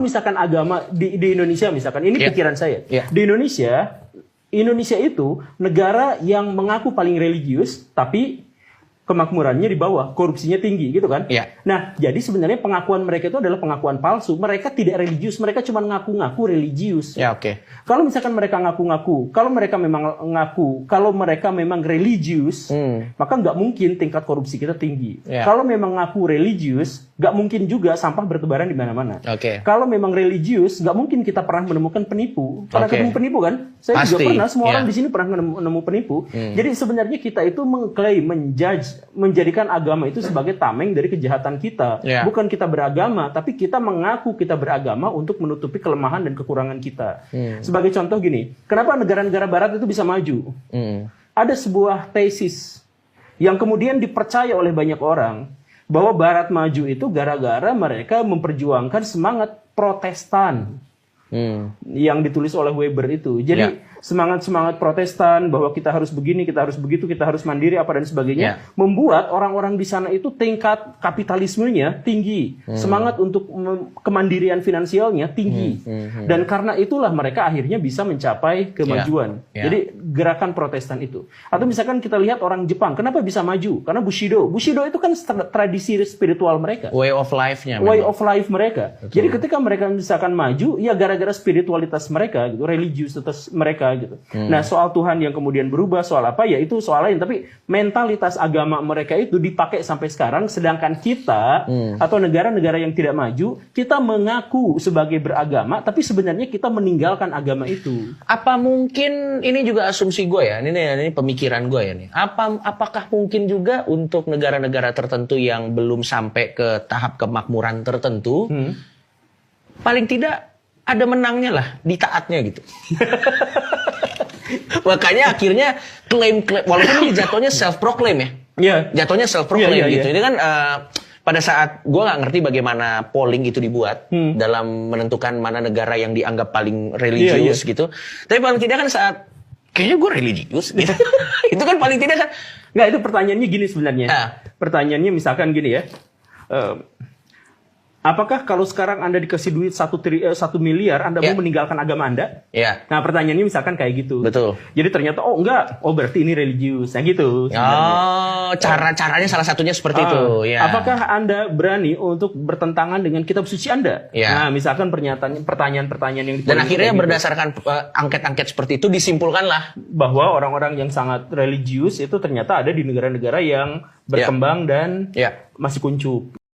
Misalkan agama di Indonesia, misalkan ini pikiran saya. Di Indonesia itu negara yang mengaku paling religius, tapi kemakmurannya di bawah, korupsinya tinggi, gitu kan? Nah, jadi sebenarnya pengakuan mereka itu adalah pengakuan palsu. Mereka tidak religius, mereka cuma ngaku-ngaku religius. Kalau misalkan mereka ngaku-ngaku, kalau mereka memang religius, maka nggak mungkin tingkat korupsi kita tinggi. Kalau memang ngaku religius, nggak mungkin juga sampah bertebaran di mana-mana. Kalau memang religius, nggak mungkin kita pernah menemukan penipu. Pernah ketemu penipu kan? Saya juga pernah, semua orang di sini pernah menemu penipu. Jadi sebenarnya kita itu mengklaim, menjadikan agama itu sebagai tameng dari kejahatan kita. Bukan kita beragama, tapi kita mengaku kita beragama untuk menutupi kelemahan dan kekurangan kita. Sebagai contoh gini, kenapa negara-negara barat itu bisa maju? Ada sebuah tesis yang kemudian dipercaya oleh banyak orang, bahwa barat maju itu gara-gara mereka memperjuangkan semangat Protestan. Yang ditulis oleh Weber itu. Jadi semangat-semangat Protestan bahwa kita harus begini, kita harus begitu, kita harus mandiri apa dan sebagainya, membuat orang-orang di sana itu tingkat kapitalismenya tinggi, semangat untuk kemandirian finansialnya tinggi, dan karena itulah mereka akhirnya bisa mencapai kemajuan. Jadi gerakan Protestan itu. Atau misalkan kita lihat orang Jepang, kenapa bisa maju? Karena Bushido. Bushido itu kan tradisi spiritual mereka. Way of life-nya. Way of life mereka. Jadi ketika mereka misalkan maju, ya gara-gara spiritualitas mereka, gitu, religiusitas mereka, gitu. Nah, soal Tuhan yang kemudian berubah, soal apa ya itu soal lain. Tapi mentalitas agama mereka itu dipakai sampai sekarang, sedangkan kita atau negara-negara yang tidak maju, kita mengaku sebagai beragama, tapi sebenarnya kita meninggalkan agama itu. Apa mungkin ini juga asumsi gue ya? Ini pemikiran gue ya nih. Apakah mungkin juga untuk negara-negara tertentu yang belum sampai ke tahap kemakmuran tertentu, paling tidak ada menangnya lah di taatnya gitu. Makanya akhirnya klaim walaupun ini jatuhnya self proclaim ya. Jatuhnya self proclaim gitu. Ini kan pada saat gue nggak ngerti bagaimana polling itu dibuat dalam menentukan mana negara yang dianggap paling religius gitu. Tapi paling tidak kan saat kayaknya gue religius gitu. Itu kan paling tidak kan. Nggak, itu pertanyaannya gini sebenarnya. Pertanyaannya misalkan gini ya. Apakah kalau sekarang Anda dikasih duit 1 miliar, Anda mau meninggalkan agama Anda? Nah, pertanyaannya misalkan kayak gitu. Betul. Jadi ternyata, oh enggak, oh berarti ini religius. Nah gitu. Oh, caranya salah satunya seperti itu. Apakah Anda berani untuk bertentangan dengan kitab suci Anda? Nah, misalkan pertanyaan-pertanyaan yang dan akhirnya berdasarkan angket-angket seperti itu disimpulkanlah bahwa orang-orang yang sangat religius itu ternyata ada di negara-negara yang berkembang dan masih kuncup.